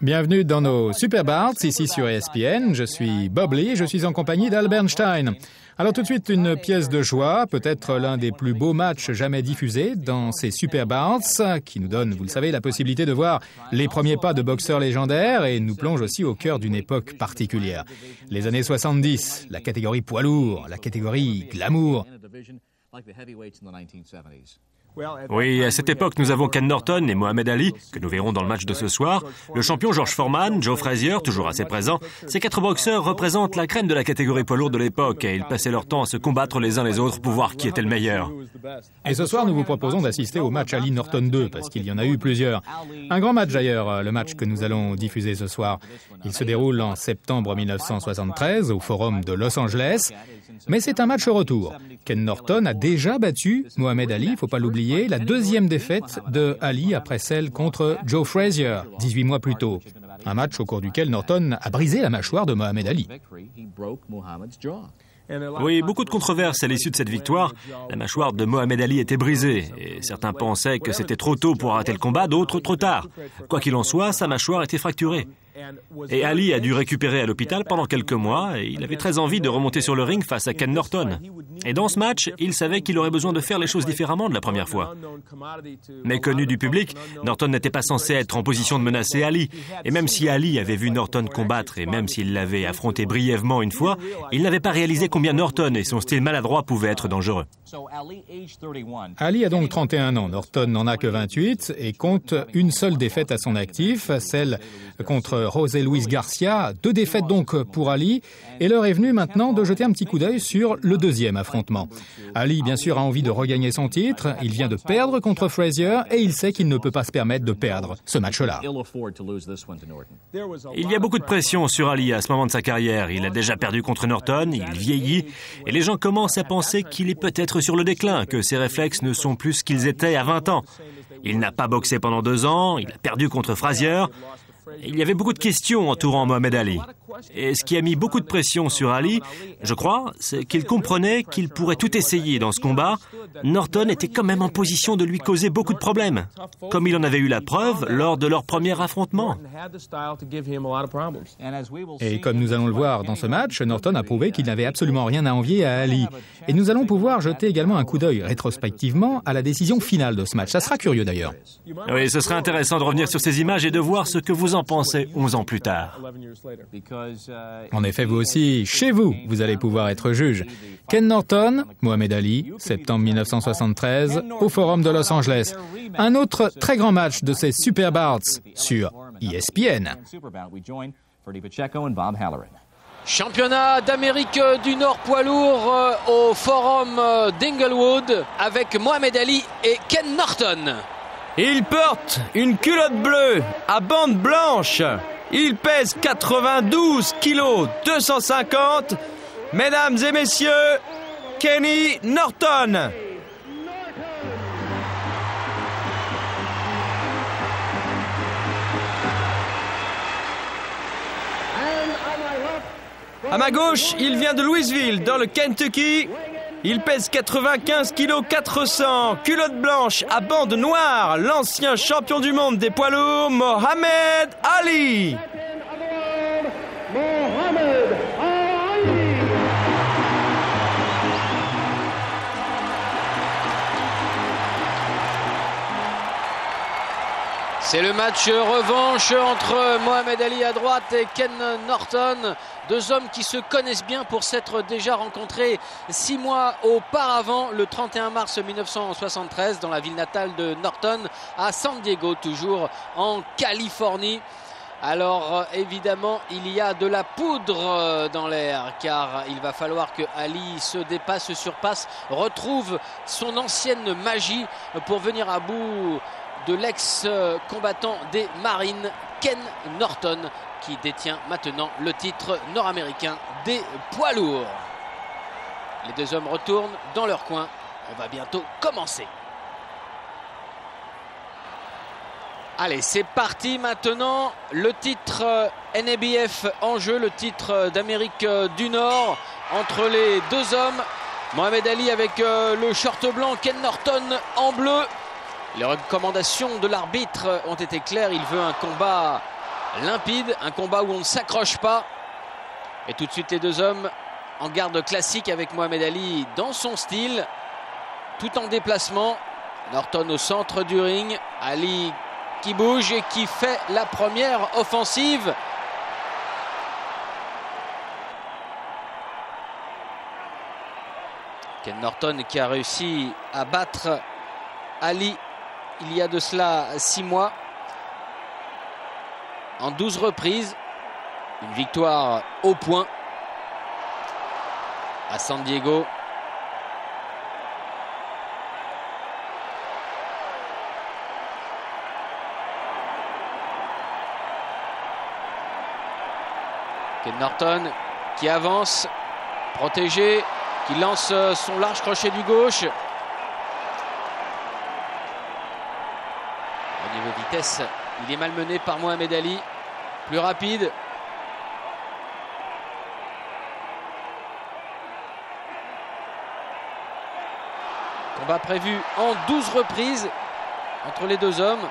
Bienvenue dans nos Super Bards, ici sur ESPN. Je suis Bob Lee, je suis en compagnie d'Al Bernstein. Alors tout de suite, une pièce de joie, peut-être l'un des plus beaux matchs jamais diffusés dans ces Super Bards, qui nous donne, vous le savez, la possibilité de voir les premiers pas de boxeurs légendaires et nous plonge aussi au cœur d'une époque particulière. Les années 70, la catégorie poids lourd, la catégorie glamour. Oui, à cette époque, nous avons Ken Norton et Mohamed Ali, que nous verrons dans le match de ce soir, le champion George Foreman, Joe Frazier, toujours assez présent. Ces 4 boxeurs représentent la crème de la catégorie poids lourd de l'époque et ils passaient leur temps à se combattre les uns les autres pour voir qui était le meilleur. Et ce soir, nous vous proposons d'assister au match Ali Norton 2, parce qu'il y en a eu plusieurs. Un grand match d'ailleurs, le match que nous allons diffuser ce soir. Il se déroule en septembre 1973 au Forum de Los Angeles. Mais c'est un match retour. Ken Norton a déjà battu Mohamed Ali, il ne faut pas l'oublier, la deuxième défaite de Ali après celle contre Joe Frazier, 18 mois plus tôt. Un match au cours duquel Norton a brisé la mâchoire de Mohamed Ali. Oui, beaucoup de controverses à l'issue de cette victoire. La mâchoire de Mohamed Ali était brisée et certains pensaient que c'était trop tôt pour arrêter le combat, d'autres trop tard. Quoi qu'il en soit, sa mâchoire était fracturée. Et Ali a dû récupérer à l'hôpital pendant quelques mois et il avait très envie de remonter sur le ring face à Ken Norton. Et dans ce match, il savait qu'il aurait besoin de faire les choses différemment de la première fois. Méconnu du public, Norton n'était pas censé être en position de menacer Ali. Et même si Ali avait vu Norton combattre et même s'il l'avait affronté brièvement une fois, il n'avait pas réalisé combien Norton et son style maladroit pouvaient être dangereux. Ali a donc 31 ans, Norton n'en a que 28 et compte une seule défaite à son actif, celle contre José Luis Garcia. 2 défaites donc pour Ali. Et l'heure est venue maintenant de jeter un petit coup d'œil sur le deuxième affrontement. Ali, bien sûr, a envie de regagner son titre. Il vient de perdre contre Frazier et il sait qu'il ne peut pas se permettre de perdre ce match-là. Il y a beaucoup de pression sur Ali à ce moment de sa carrière. Il a déjà perdu contre Norton, il vieillit et les gens commencent à penser qu'il est peut-être sur le déclin, que ses réflexes ne sont plus ce qu'ils étaient à 20 ans. Il n'a pas boxé pendant 2 ans, il a perdu contre Frazier. Il y avait beaucoup de questions entourant Mohamed Ali. Et ce qui a mis beaucoup de pression sur Ali, je crois, c'est qu'il comprenait qu'il pourrait tout essayer dans ce combat. Norton était quand même en position de lui causer beaucoup de problèmes, comme il en avait eu la preuve lors de leur premier affrontement. Et comme nous allons le voir dans ce match, Norton a prouvé qu'il n'avait absolument rien à envier à Ali. Et nous allons pouvoir jeter également un coup d'œil rétrospectivement à la décision finale de ce match. Ça sera curieux d'ailleurs. Oui, ce serait intéressant de revenir sur ces images et de voir ce que vous en pensez 11 ans plus tard. En effet, vous aussi, chez vous, vous allez pouvoir être juge. Ken Norton, Mohamed Ali, septembre 1973, au Forum de Los Angeles. Un autre très grand match de ces Super Bards sur ESPN. Championnat d'Amérique du Nord poids lourd au Forum d'Inglewood avec Mohamed Ali et Ken Norton. Il porte une culotte bleue à bande blanche. Il pèse 92 kilos 250. Mesdames et messieurs, Kenny Norton. À ma gauche, il vient de Louisville, dans le Kentucky. Il pèse 95 kg 400, culotte blanche à bande noire, l'ancien champion du monde des poids lourds, Mohamed Ali. C'est le match revanche entre Mohamed Ali à droite et Ken Norton. 2 hommes qui se connaissent bien pour s'être déjà rencontrés 6 mois auparavant, le 31 mars 1973, dans la ville natale de Norton, à San Diego, toujours en Californie. Alors évidemment, il y a de la poudre dans l'air, car il va falloir que Ali se dépasse, se surpasse, retrouve son ancienne magie pour venir à bout de l'ex-combattant des Marines, Ken Norton, qui détient maintenant le titre nord-américain des poids lourds. Les 2 hommes retournent dans leur coin. On va bientôt commencer. Allez, c'est parti maintenant. Le titre NABF en jeu, le titre d'Amérique du Nord entre les 2 hommes. Mohamed Ali avec le short blanc, Ken Norton en bleu. Les recommandations de l'arbitre ont été claires. Il veut un combat limpide, un combat où on ne s'accroche pas. Et tout de suite les deux hommes en garde classique avec Mohamed Ali dans son style, tout en déplacement. Norton au centre du ring, Ali qui bouge et qui fait la première offensive. Ken Norton qui a réussi à battre Ali il y a de cela 6 mois en 12 reprises. Une victoire au point à San Diego. Ken Norton qui avance, protégé, qui lance son large crochet du gauche. Au niveau vitesse, il est malmené par Mohamed Ali, plus rapide. Combat prévu en 12 reprises entre les deux hommes.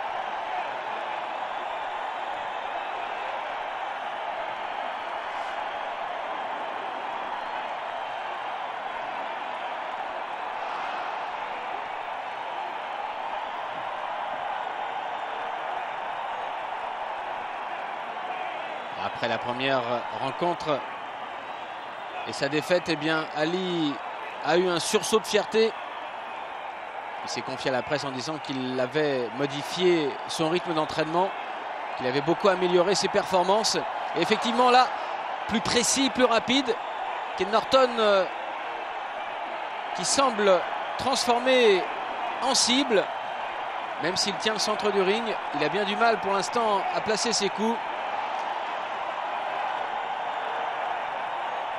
Après la première rencontre et sa défaite, eh bien, Ali a eu un sursaut de fierté. Il s'est confié à la presse en disant qu'il avait modifié son rythme d'entraînement, qu'il avait beaucoup amélioré ses performances. Et effectivement là, plus précis, plus rapide. Ken Norton qui semble transformé en cible. Même s'il tient le centre du ring, il a bien du mal pour l'instant à placer ses coups.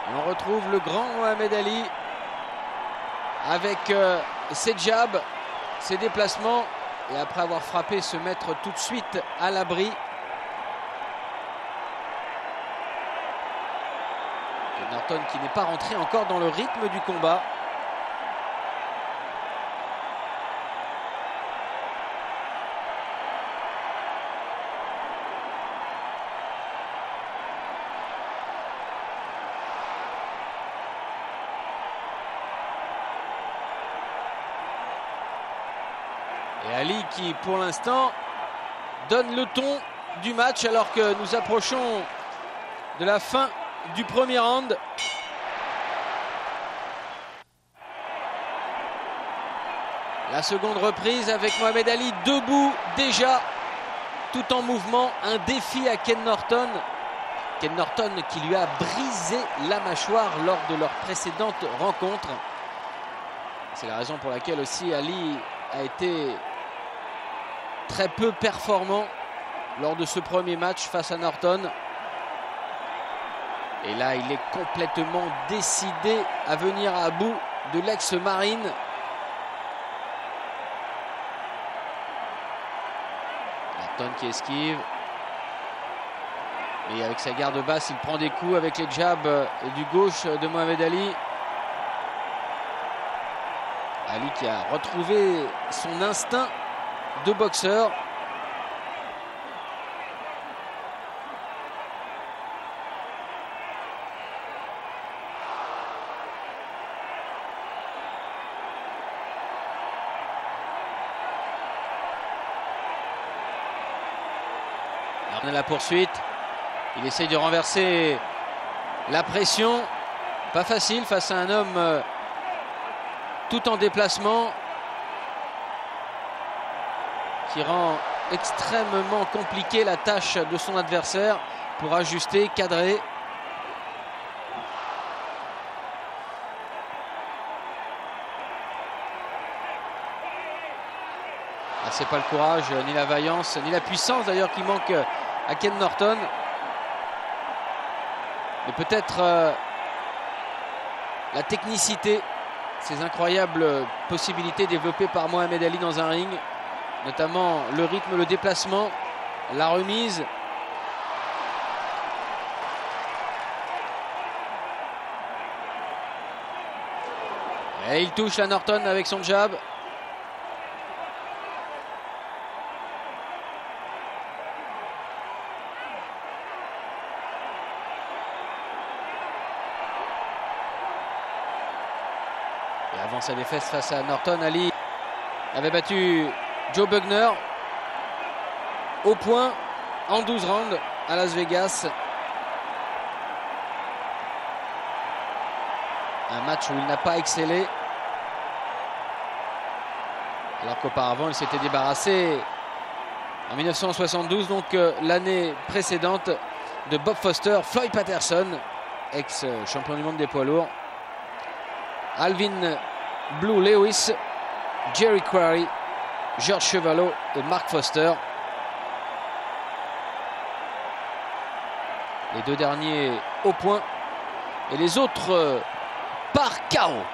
Et on retrouve le grand Mohamed Ali avec ses jabs, ses déplacements, et après avoir frappé, se mettre tout de suite à l'abri. Norton qui n'est pas rentré encore dans le rythme du combat. Et Ali qui pour l'instant donne le ton du match alors que nous approchons de la fin du premier round. La seconde reprise avec Mohamed Ali debout déjà, tout en mouvement. Un défi à Ken Norton. Ken Norton qui lui a brisé la mâchoire lors de leur précédente rencontre. C'est la raison pour laquelle aussi Ali a été très peu performant lors de ce premier match face à Norton. Et là, il est complètement décidé à venir à bout de l'ex-marine. Norton qui esquive. Et avec sa garde basse, il prend des coups avec les jabs du gauche de Mohamed Ali. Ali qui a retrouvé son instinct de boxeur. On a la poursuite. Il essaye de renverser la pression. Pas facile face à un homme tout en déplacement, qui rend extrêmement compliqué la tâche de son adversaire pour ajuster, cadrer. Ah, c'est pas le courage, ni la vaillance, ni la puissance d'ailleurs qui manque à Ken Norton. Mais peut-être la technicité, ces incroyables possibilités développées par Mohamed Ali dans un ring, notamment le rythme, le déplacement, la remise. Et il touche à Norton avec son jab. Avant sa défaite face à Norton, Ali avait battu Joe Bugner au point en 12 rounds à Las Vegas. Un match où il n'a pas excellé, alors qu'auparavant il s'était débarrassé en 1972, donc l'année précédente, de Bob Foster, Floyd Patterson, ex-champion du monde des poids lourds, Alvin Blue Lewis, Jerry Quarry, George Chuvalo et Mark Foster. Les deux derniers au point et les autres par KO.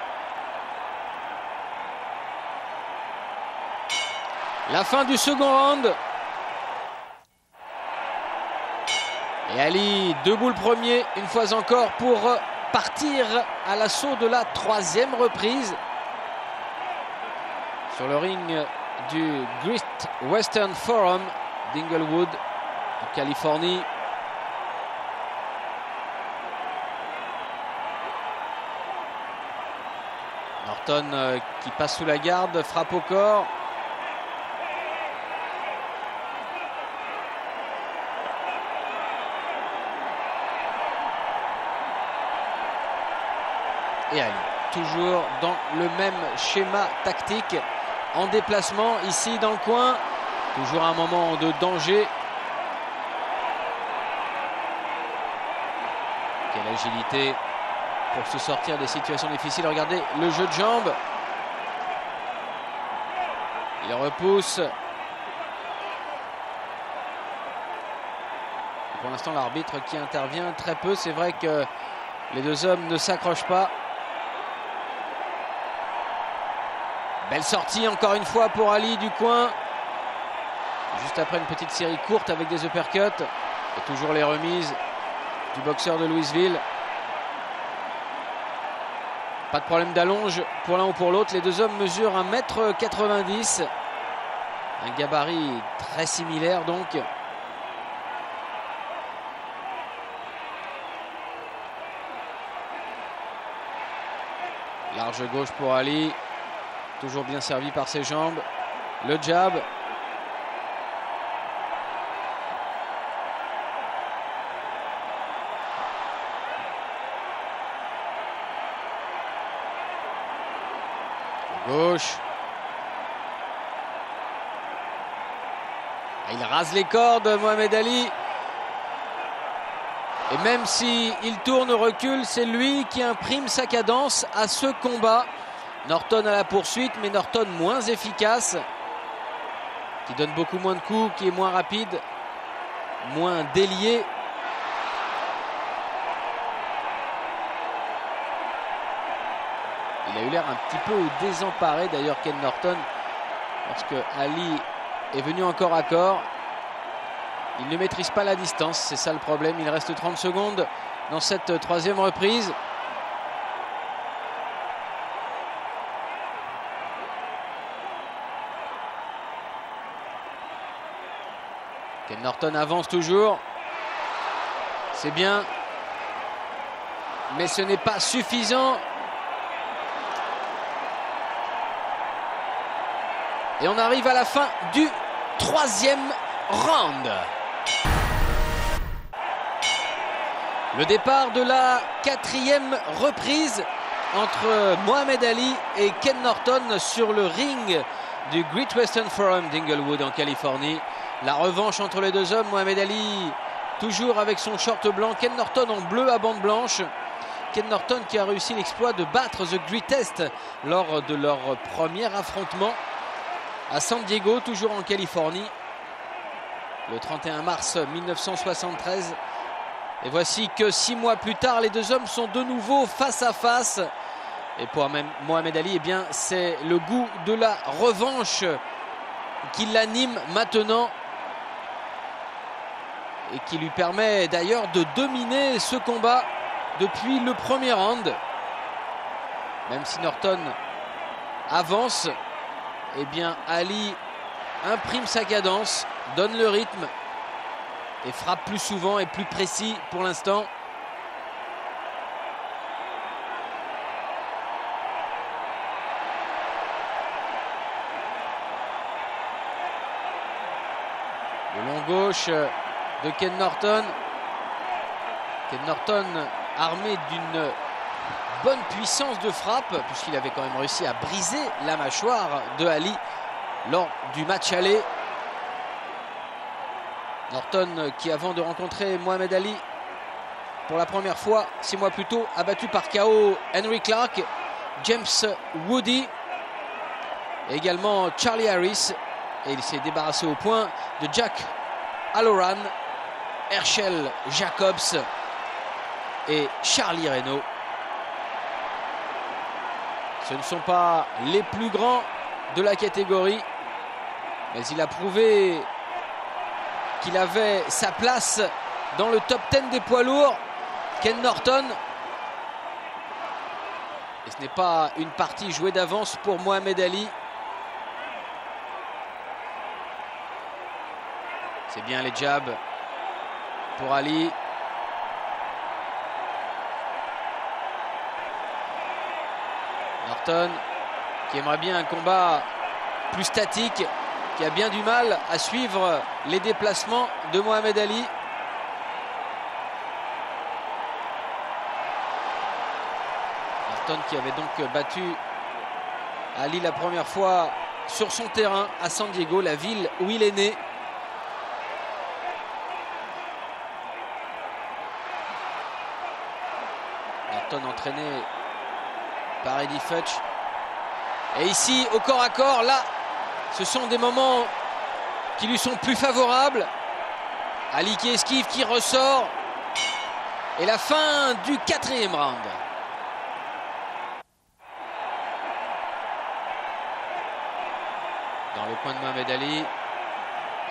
La fin du second round. Et Ali debout le premier, une fois encore, pour partir à l'assaut de la troisième reprise. Sur le ring du Great Western Forum d'Inglewood, en Californie. Norton qui passe sous la garde, frappe au corps. Et Ali, toujours dans le même schéma tactique, en déplacement, ici dans le coin. Toujours un moment de danger. Quelle agilité pour se sortir des situations difficiles. Regardez le jeu de jambes. Il repousse. Pour l'instant, l'arbitre qui intervient très peu. C'est vrai que les deux hommes ne s'accrochent pas. Belle sortie encore une fois pour Ali du coin. Juste après une petite série courte avec des uppercuts. Et toujours les remises du boxeur de Louisville. Pas de problème d'allonge pour l'un ou pour l'autre. Les deux hommes mesurent 1,90 m. Un gabarit très similaire donc. Large gauche pour Ali. Toujours bien servi par ses jambes. Le jab. Gauche. Il rase les cordes, Mohamed Ali. Et même s'il tourne, recule, c'est lui qui imprime sa cadence à ce combat. Norton à la poursuite, mais Norton moins efficace. Qui donne beaucoup moins de coups, qui est moins rapide, moins délié. Il a eu l'air un petit peu désemparé d'ailleurs Ken Norton, parce que Ali est venu encore à corps. Il ne maîtrise pas la distance, c'est ça le problème. Il reste 30 secondes dans cette troisième reprise. Ken Norton avance toujours. C'est bien, mais ce n'est pas suffisant. Et on arrive à la fin du troisième round. Le départ de la quatrième reprise entre Mohamed Ali et Ken Norton sur le ring du Great Western Forum d'Inglewood en Californie. La revanche entre les deux hommes. Mohamed Ali toujours avec son short blanc. Ken Norton en bleu à bande blanche. Ken Norton qui a réussi l'exploit de battre The Greatest lors de leur premier affrontement à San Diego, toujours en Californie, le 31 mars 1973. Et voici que 6 mois plus tard, les deux hommes sont de nouveau face à face. Et pour Mohamed Ali, eh bien, c'est le goût de la revanche qui l'anime maintenant et qui lui permet d'ailleurs de dominer ce combat depuis le premier round. Même si Norton avance, eh bien Ali imprime sa cadence, donne le rythme et frappe plus souvent et plus précis pour l'instant. Le long gauche de Ken Norton. Ken Norton armé d'une bonne puissance de frappe, puisqu'il avait quand même réussi à briser la mâchoire de Ali lors du match aller. Norton qui, avant de rencontrer Mohamed Ali pour la première fois 6 mois plus tôt, a battu par KO Henry Clark, James Woody et également Charlie Harris. Et il s'est débarrassé au point de Jack Halloran, Herschel Jacobs et Charlie Reynaud. Ce ne sont pas les plus grands de la catégorie, mais il a prouvé qu'il avait sa place dans le top 10 des poids lourds, Ken Norton. Et ce n'est pas une partie jouée d'avance pour Mohamed Ali. C'est bien les jabs pour Ali. Norton qui aimerait bien un combat plus statique, qui a bien du mal à suivre les déplacements de Mohamed Ali. Norton qui avait donc battu Ali la première fois sur son terrain à San Diego, la ville où il est né. Norton entraîné par Eddie Futch. Et ici, au corps à corps, là, ce sont des moments qui lui sont plus favorables. Ali qui esquive, qui ressort. Et la fin du 4e round. Dans le coin de Mohamed Ali.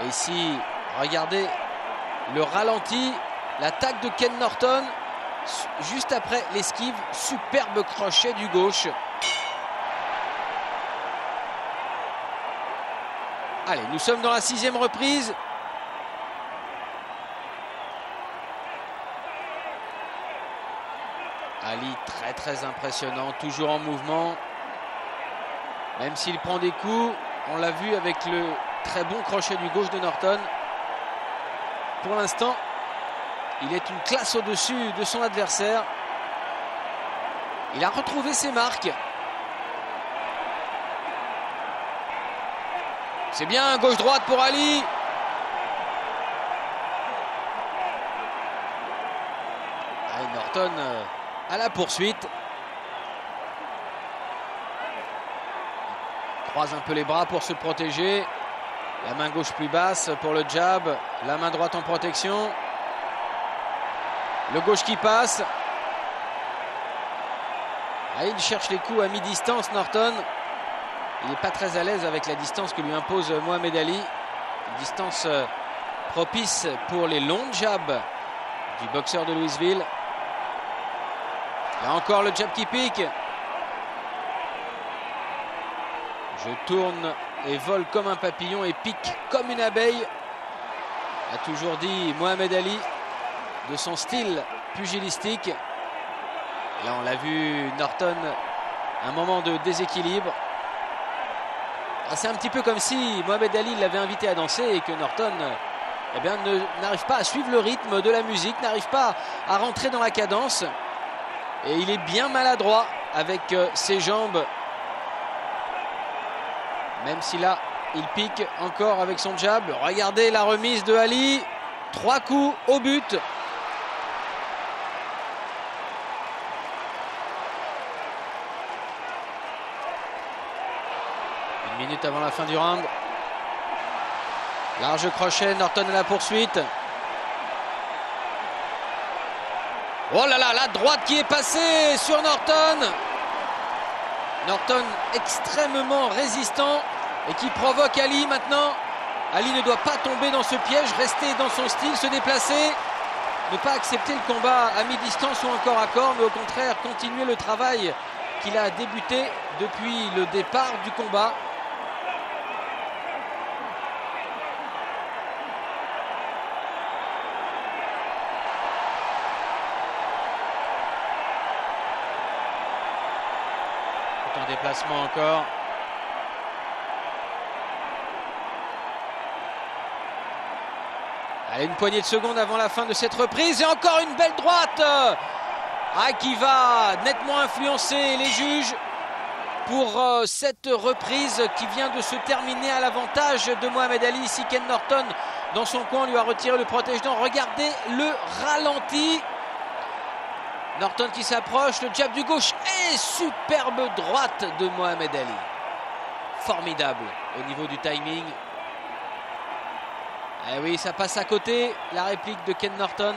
Et ici, regardez le ralenti, l'attaque de Ken Norton. Juste après l'esquive, superbe crochet du gauche. Allez, nous sommes dans la 6e reprise. Ali très impressionnant, toujours en mouvement. Même s'il prend des coups, on l'a vu avec le très bon crochet du gauche de Norton. Pour l'instant, il est une classe au-dessus de son adversaire. Il a retrouvé ses marques. C'est bien, gauche-droite pour Ali. Allez, Norton à la poursuite. Il croise un peu les bras pour se protéger. La main gauche plus basse pour le jab. La main droite en protection. Le gauche qui passe. Ah, il cherche les coups à mi-distance, Norton. Il n'est pas très à l'aise avec la distance que lui impose Mohamed Ali. Une distance propice pour les longs jabs du boxeur de Louisville. Là encore le jab qui pique. Je tourne et vole comme un papillon et pique comme une abeille. A toujours dit Mohamed Ali de son style pugilistique. Là on l'a vu, Norton, un moment de déséquilibre. C'est un petit peu comme si Mohamed Ali l'avait invité à danser et que Norton n'arrive pas à suivre le rythme de la musique, n'arrive pas à rentrer dans la cadence. Et il est bien maladroit avec ses jambes. Même si là, il pique encore avec son jab. Regardez la remise de Ali. 3 coups au but. Minute avant la fin du round. Large crochet, Norton à la poursuite. Oh là là, la droite qui est passée sur Norton. Norton extrêmement résistant et qui provoque Ali maintenant. Ali ne doit pas tomber dans ce piège, rester dans son style, se déplacer. Ne pas accepter le combat à mi-distance ou encore à corps, mais au contraire continuer le travail qu'il a débuté depuis le départ du combat. Déplacement encore. Allez, une poignée de secondes avant la fin de cette reprise. Et encore une belle droite qui va nettement influencer les juges pour cette reprise qui vient de se terminer à l'avantage de Mohamed Ali. Ici, Ken Norton, dans son coin, lui a retiré le protège-dents. Regardez le ralenti. Norton qui s'approche, le jab du gauche et superbe droite de Mohamed Ali. Formidable au niveau du timing. Eh oui, ça passe à côté, la réplique de Ken Norton.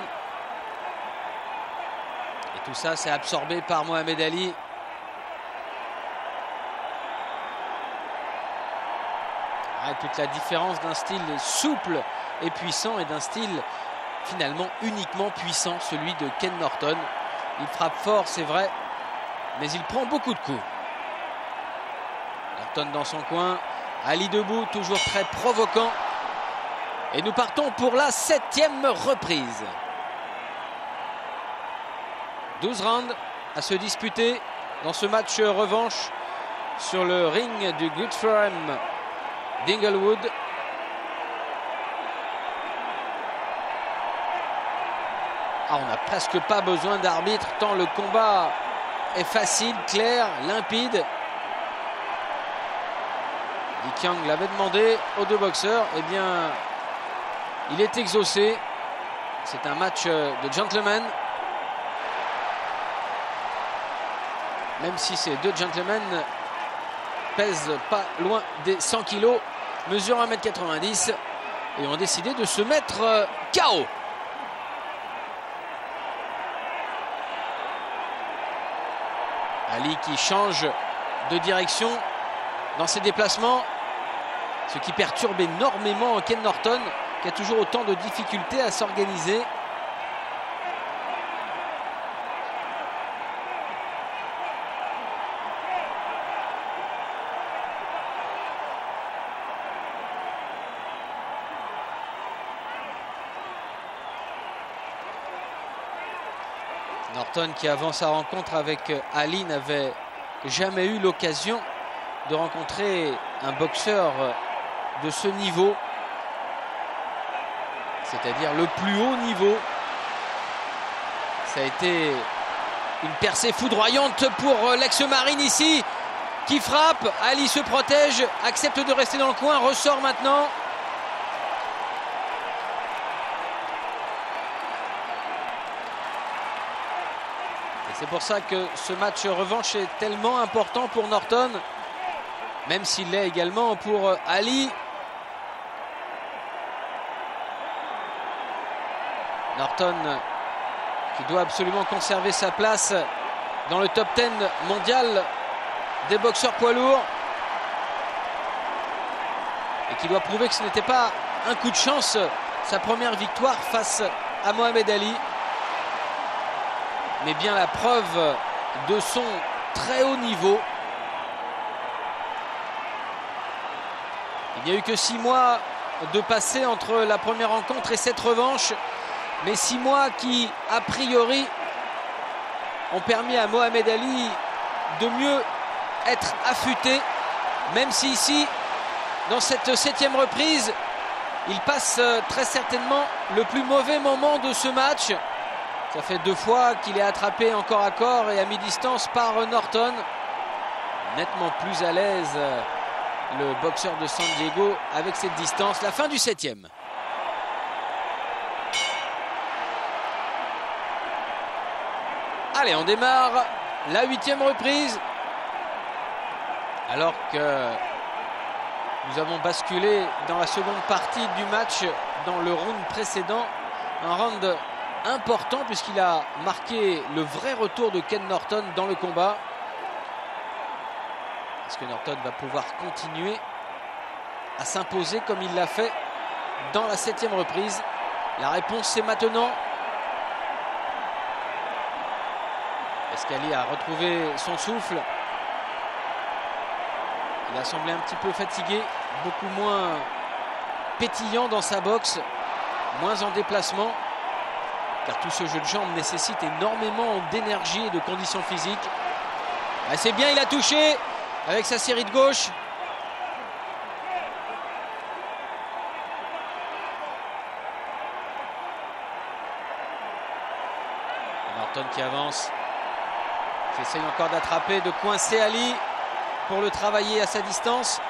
Et tout ça, c'est absorbé par Mohamed Ali. Toute la différence d'un style souple et puissant et d'un style finalement uniquement puissant, celui de Ken Norton. Il frappe fort, c'est vrai, mais il prend beaucoup de coups. Norton dans son coin, Ali debout, toujours très provoquant. Et nous partons pour la 7e reprise. 12 rounds à se disputer dans ce match revanche sur le ring du Good Forum d'Inglewood. On n'a presque pas besoin d'arbitre tant le combat est facile, clair, limpide. Li Qiang l'avait demandé aux deux boxeurs. Eh bien, il est exaucé. C'est un match de gentlemen. Même si ces deux gentlemen pèsent pas loin des 100 kilos, mesurent 1m90 et ont décidé de se mettre KO. Ali qui change de direction dans ses déplacements, ce qui perturbe énormément Ken Norton, qui a toujours autant de difficultés à s'organiser. Norton qui avant sa rencontre avec Ali n'avait jamais eu l'occasion de rencontrer un boxeur de ce niveau, c'est-à-dire le plus haut niveau. Ça a été une percée foudroyante pour l'ex-marine ici, qui frappe. Ali se protège, accepte de rester dans le coin, ressort maintenant. C'est pour ça que ce match revanche est tellement important pour Norton, même s'il l'est également pour Ali. Norton qui doit absolument conserver sa place dans le top 10 mondial des boxeurs poids lourds et qui doit prouver que ce n'était pas un coup de chance, sa première victoire face à Mohamed Ali, mais bien la preuve de son très haut niveau. Il n'y a eu que 6 mois de passé entre la première rencontre et cette revanche, mais 6 mois qui, a priori, ont permis à Mohamed Ali de mieux être affûté, même si ici, dans cette 7e reprise, il passe très certainement le plus mauvais moment de ce match. Ça fait 2 fois qu'il est attrapé en corps à corps et à mi-distance par Norton. Nettement plus à l'aise le boxeur de San Diego avec cette distance. La fin du 7e. Allez, on démarre la 8e reprise. Alors que nous avons basculé dans la seconde partie du match, dans le round précédent. Un round important puisqu'il a marqué le vrai retour de Ken Norton dans le combat. Est-ce que Norton va pouvoir continuer à s'imposer comme il l'a fait dans la 7e reprise? La réponse c'est maintenant. Est-ce qu'Ali a retrouvé son souffle? Il a semblé un petit peu fatigué, beaucoup moins pétillant dans sa boxe, moins en déplacement, car tout ce jeu de jambes nécessite énormément d'énergie et de conditions physiques. Ah, c'est bien, il a touché avec sa série de gauche. Norton qui avance, qui essaye encore d'attraper, de coincer Ali pour le travailler à sa distance.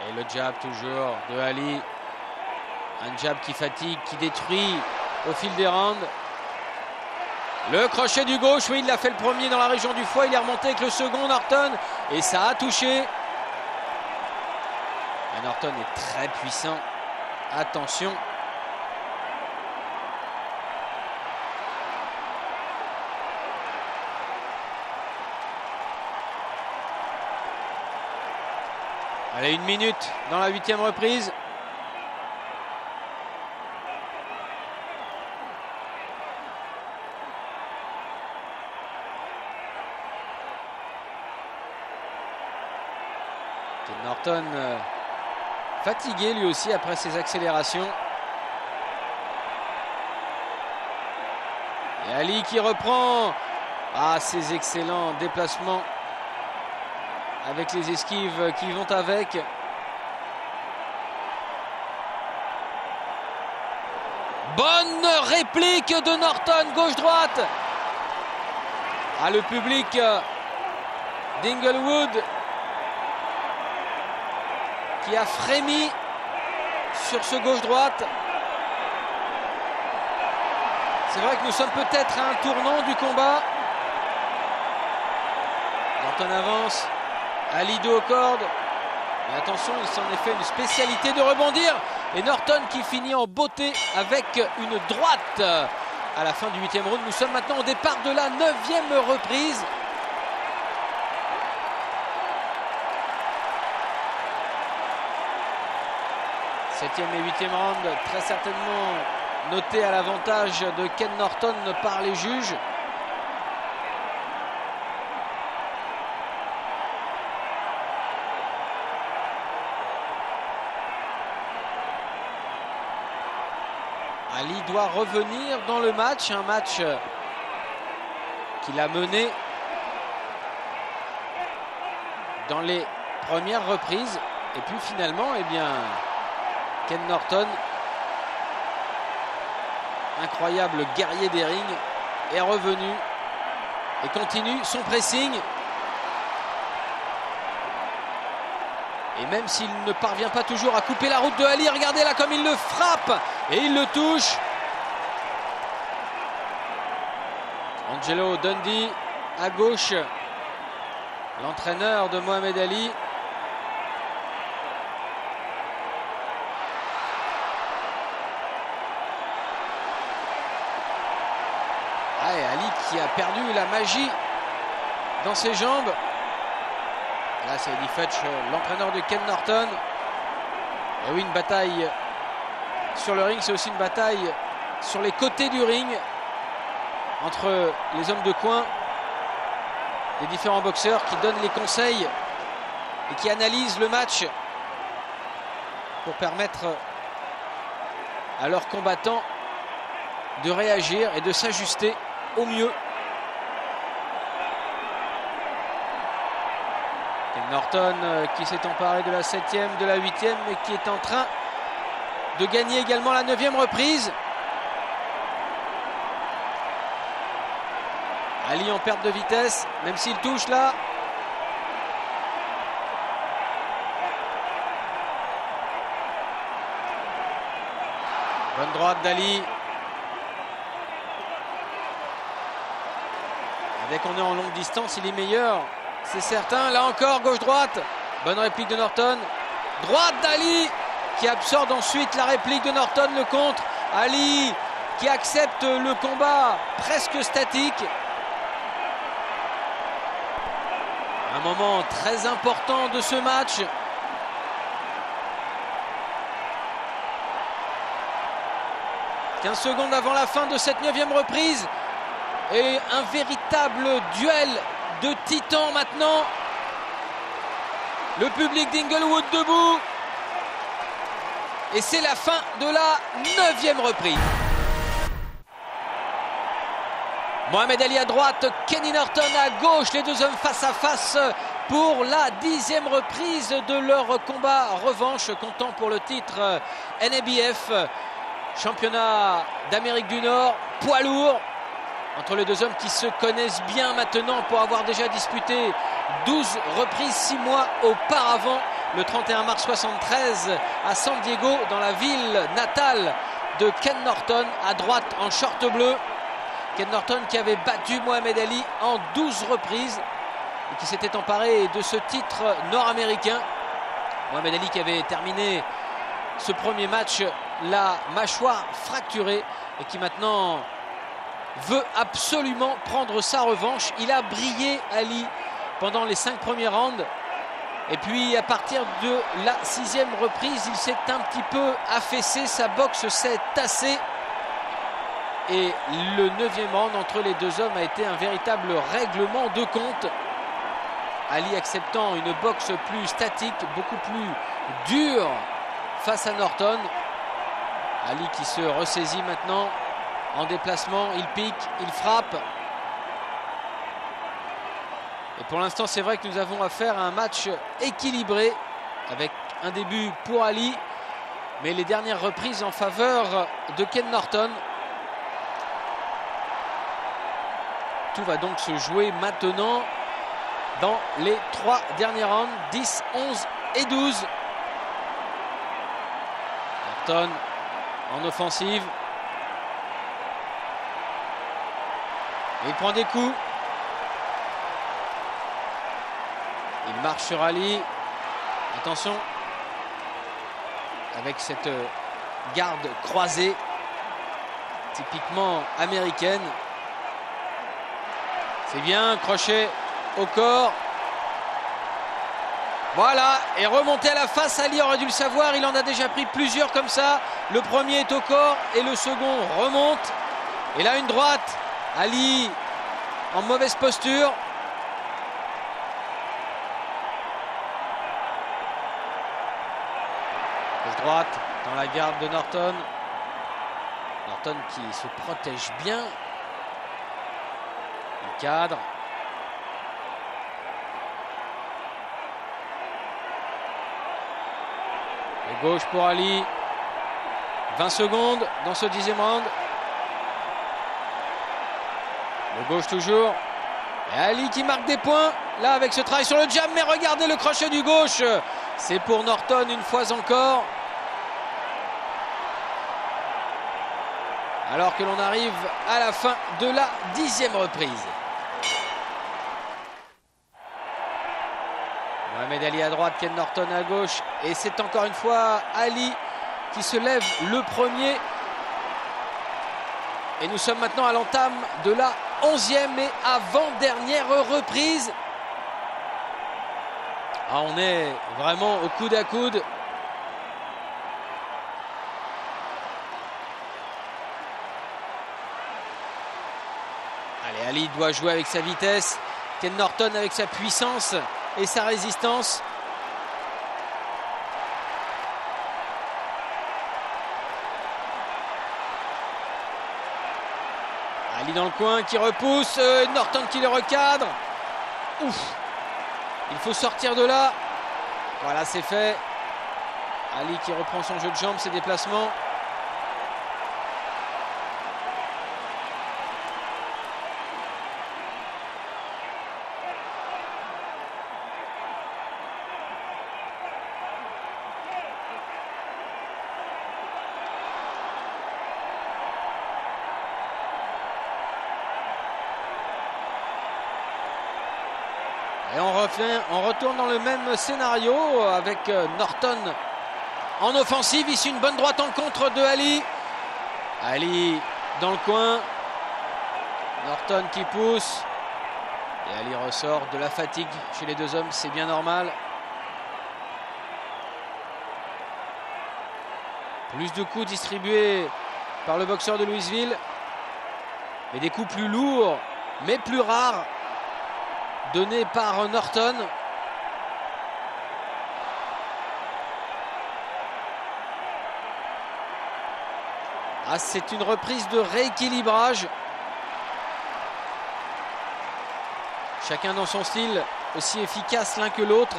Et le jab toujours de Ali. Un jab qui fatigue, qui détruit au fil des rounds. Le crochet du gauche, oui, il l'a fait le premier dans la région du foie. Il est remonté avec le second, Norton. Et ça a touché. Et Norton est très puissant. Attention. Allez, 1 minute dans la 8e reprise. Norton fatigué lui aussi après ses accélérations. Et Ali qui reprend ses excellents déplacements avec les esquives qui vont avec. Bonne réplique de Norton, gauche-droite. Le public d'Inglewood qui a frémi sur ce gauche-droite. C'est vrai que nous sommes peut-être à un tournant du combat. Norton avance. Ali dos aux cordes. Mais attention, il s'en est fait une spécialité de rebondir. Et Norton qui finit en beauté avec une droite à la fin du 8e round. Nous sommes maintenant au départ de la 9e reprise. Septième et 8e round, très certainement noté à l'avantage de Ken Norton par les juges. Ali doit revenir dans le match, un match qu'il a mené dans les premières reprises. Et puis finalement, eh bien, Ken Norton, incroyable guerrier des rings, est revenu et continue son pressing. Et même s'il ne parvient pas toujours à couper la route de Ali, regardez là comme il le frappe et il le touche. Angelo Dundee à gauche, l'entraîneur de Mohamed Ali. Ali qui a perdu la magie dans ses jambes. Là, c'est Eddie Futch, l'entraîneur de Ken Norton. Et oui, une bataille sur le ring, c'est aussi une bataille sur les côtés du ring entre les hommes de coin, les différents boxeurs qui donnent les conseils et qui analysent le match pour permettre à leurs combattants de réagir et de s'ajuster au mieux. Ken Norton qui s'est emparé de la 7e, de la 8e et qui est en train de gagner également la 9e reprise. Ali en perte de vitesse, même s'il touche là. Bonne droite d'Ali. Dès qu'on est en longue distance, il est meilleur, c'est certain. Là encore, gauche-droite. Bonne réplique de Norton. Droite d'Ali qui absorbe ensuite la réplique de Norton, le contre. Ali qui accepte le combat presque statique. Un moment très important de ce match. « 15 secondes avant la fin de cette 9e reprise. Et un véritable duel de titans maintenant. Le public d'Inglewood debout. Et c'est la fin de la 9e reprise. Mohamed Ali à droite, Kenny Norton à gauche, les deux hommes face à face pour la 10e reprise de leur combat revanche, comptant pour le titre NABF, championnat d'Amérique du Nord, poids lourd, entre les deux hommes qui se connaissent bien maintenant pour avoir déjà disputé 12 reprises 6 mois auparavant, le 31 mars 73 à San Diego, dans la ville natale de Ken Norton, à droite en short bleu. Ken Norton qui avait battu Mohamed Ali en 12 reprises et qui s'était emparé de ce titre nord-américain. Mohamed Ali qui avait terminé ce premier match la mâchoire fracturée et qui maintenant veut absolument prendre sa revanche. Il a brillé, Ali, pendant les 5 premiers rounds. Et puis à partir de la 6e reprise, il s'est un petit peu affaissé, sa boxe s'est tassée. Et le 9e round entre les deux hommes a été un véritable règlement de compte. Ali acceptant une boxe plus statique, beaucoup plus dure face à Norton. Ali qui se ressaisit maintenant en déplacement, il pique, il frappe. Et pour l'instant, c'est vrai que nous avons affaire à un match équilibré avec un début pour Ali, mais les dernières reprises en faveur de Ken Norton. Tout va donc se jouer maintenant dans les 3 derniers rounds, 10, 11 et 12. Norton en offensive. Et il prend des coups. Il marche sur Ali. Attention. Avec cette garde croisée, typiquement américaine. C'est bien, crochet au corps. Voilà, et remonté à la face, Ali aurait dû le savoir, il en a déjà pris plusieurs comme ça. Le premier est au corps et le second remonte. Et là, une droite. Ali en mauvaise posture. Gauche droite dans la garde de Norton. Norton qui se protège bien. Il cadre. Et gauche pour Ali. 20 secondes dans ce 10e round. Le gauche toujours. Et Ali qui marque des points. Là avec ce travail sur le jab. Mais regardez le crochet du gauche. C'est pour Norton une fois encore. Alors que l'on arrive à la fin de la 10e reprise. Mohamed Ali à droite, Ken Norton à gauche. Et c'est encore une fois Ali qui se lève le premier. Et nous sommes maintenant à l'entame de la 11e et avant-dernière reprise. Ah, on est vraiment au coude à coude. Allez, Ali doit jouer avec sa vitesse. Ken Norton avec sa puissance et sa résistance. Ali dans le coin qui repousse, Norton qui le recadre. Ouf. Il faut sortir de là. Voilà, c'est fait. Ali qui reprend son jeu de jambes, ses déplacements. Et on retourne dans le même scénario avec Norton en offensive. Ici une bonne droite en contre de Ali. Ali dans le coin. Norton qui pousse. Et Ali ressort de la fatigue chez les deux hommes, c'est bien normal. Plus de coups distribués par le boxeur de Louisville. Et des coups plus lourds, mais plus rares, donné par Norton. Ah, c'est une reprise de rééquilibrage. Chacun dans son style, aussi efficace l'un que l'autre.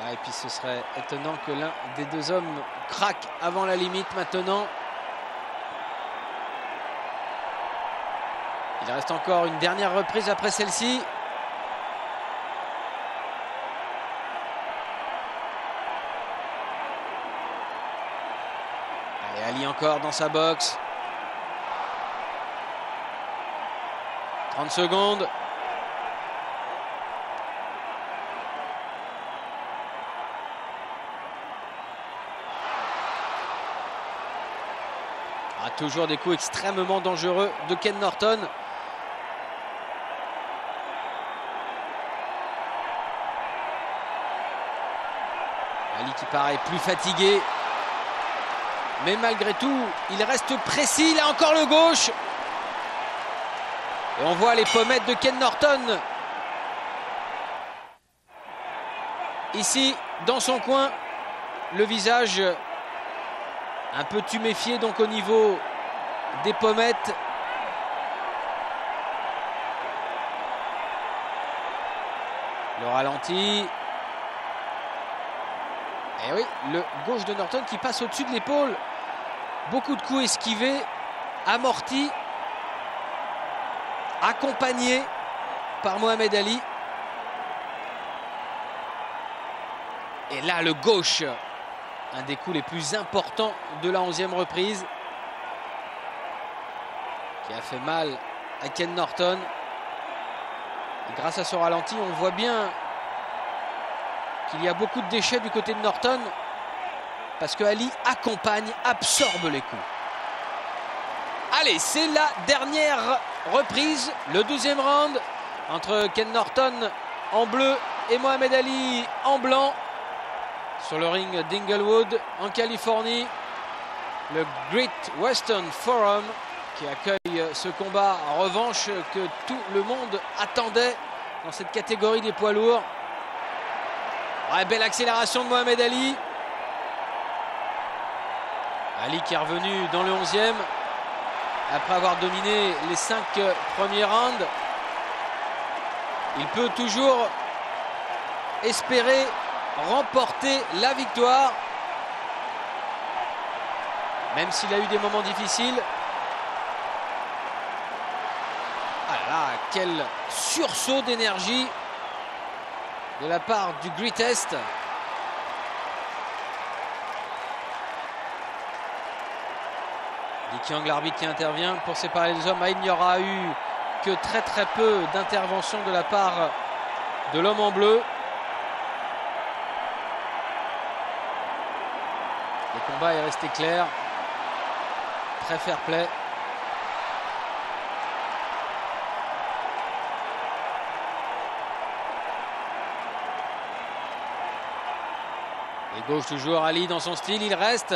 Ah, et puis ce serait étonnant que l'un des deux hommes craque avant la limite maintenant. Il reste encore une dernière reprise après celle-ci. Allez, Ali encore dans sa boxe. 30 secondes. Ah, toujours des coups extrêmement dangereux de Ken Norton. Ali qui paraît plus fatigué. Mais malgré tout, il reste précis. Là encore le gauche. Et on voit les pommettes de Ken Norton. Ici, dans son coin, le visage un peu tuméfié donc au niveau des pommettes. Le ralenti. Et oui, le gauche de Norton qui passe au-dessus de l'épaule. Beaucoup de coups esquivés, amortis, accompagnés par Mohamed Ali. Et là, le gauche, un des coups les plus importants de la 11e reprise, qui a fait mal à Ken Norton. Et grâce à ce ralenti, on voit bien qu'il y a beaucoup de déchets du côté de Norton, parce que Ali accompagne, absorbe les coups. Allez, c'est la dernière reprise, le 12e round, entre Ken Norton en bleu et Mohamed Ali en blanc, sur le ring d'Inglewood en Californie. Le Great Western Forum qui accueille ce combat en revanche que tout le monde attendait dans cette catégorie des poids lourds. Ouais, belle accélération de Mohamed Ali. Ali qui est revenu dans le 11e après avoir dominé les 5 premiers rounds. Il peut toujours espérer remporter la victoire, même s'il a eu des moments difficiles. Ah là là, quel sursaut d'énergie de la part du Greatest. Dick Young, l'arbitre qui intervient pour séparer les hommes. Ah, il n'y aura eu que très peu d'intervention de la part de l'homme en bleu. Le combat est resté clair, très fair play. Et gauche toujours, Ali dans son style, il reste,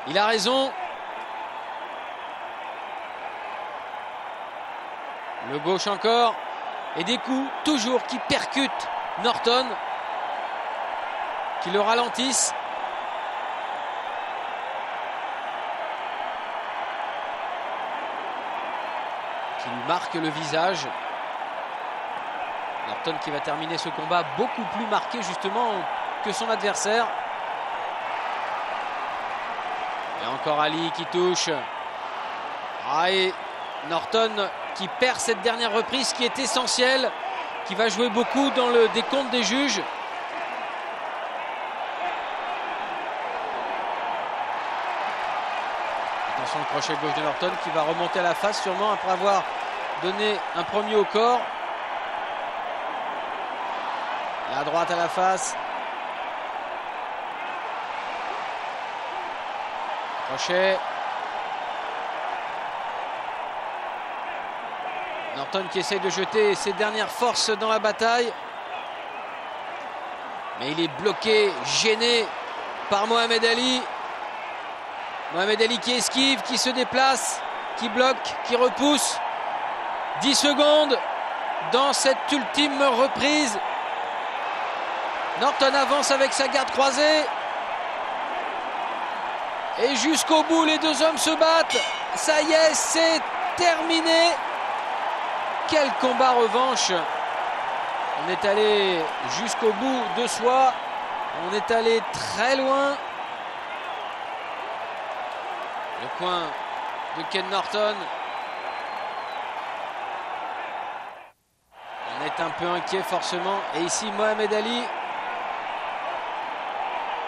il a raison. Le gauche encore, et des coups toujours qui percutent Norton, qui le ralentissent. Qui lui marque le visage. Norton qui va terminer ce combat beaucoup plus marqué justement que son adversaire. Et encore Ali qui touche. Ah, et Norton qui perd cette dernière reprise qui est essentielle, qui va jouer beaucoup dans le décompte des juges. Attention, le crochet gauche de Norton qui va remonter à la face sûrement après avoir donné un premier au corps. La droite à la face. Crochet. Norton qui essaye de jeter ses dernières forces dans la bataille. Mais il est bloqué, gêné par Mohamed Ali. Mohamed Ali qui esquive, qui se déplace, qui bloque, qui repousse. 10 secondes. dans cette ultime reprise. Norton avance avec sa garde croisée. Et jusqu'au bout, les deux hommes se battent. Ça y est, c'est terminé. Quel combat revanche. On est allé jusqu'au bout de soi. On est allé très loin. Le coin de Ken Norton. On est un peu inquiet forcément. Et ici, Mohamed Ali,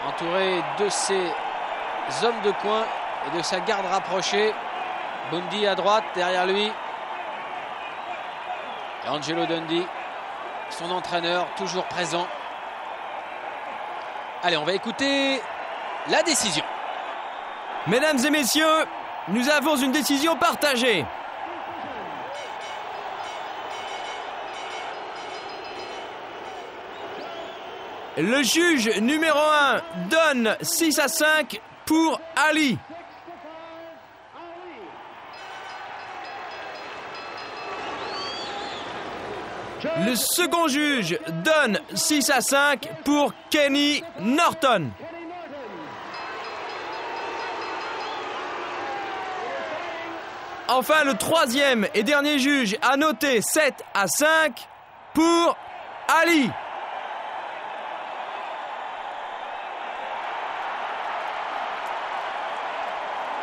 entouré de ses hommes de coin et de sa garde rapprochée. Bundy à droite, derrière lui. Et Angelo Dundee, son entraîneur, toujours présent. Allez, on va écouter la décision. Mesdames et messieurs, nous avons une décision partagée. Le juge numéro 1 donne 6-5 pour Ali. Le second juge donne 6-5 pour Kenny Norton. Enfin, le troisième et dernier juge a noté 7-5 pour Ali.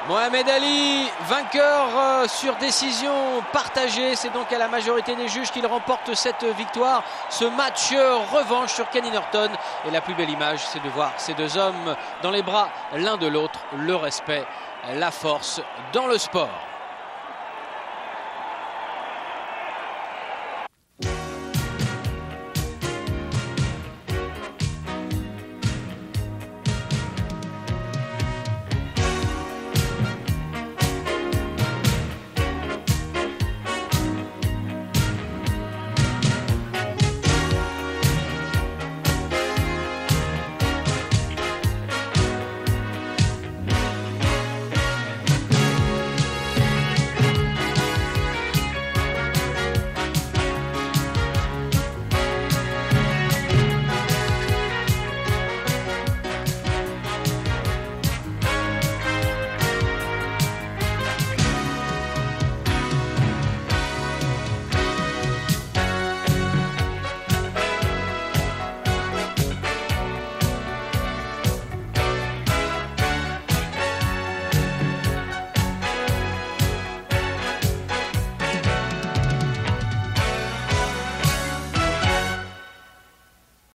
Mohamed Ali, vainqueur sur décision partagée. C'est donc à la majorité des juges qu'il remporte cette victoire. Ce match revanche sur Kenny Norton. Et la plus belle image, c'est de voir ces deux hommes dans les bras l'un de l'autre. Le respect, la force dans le sport.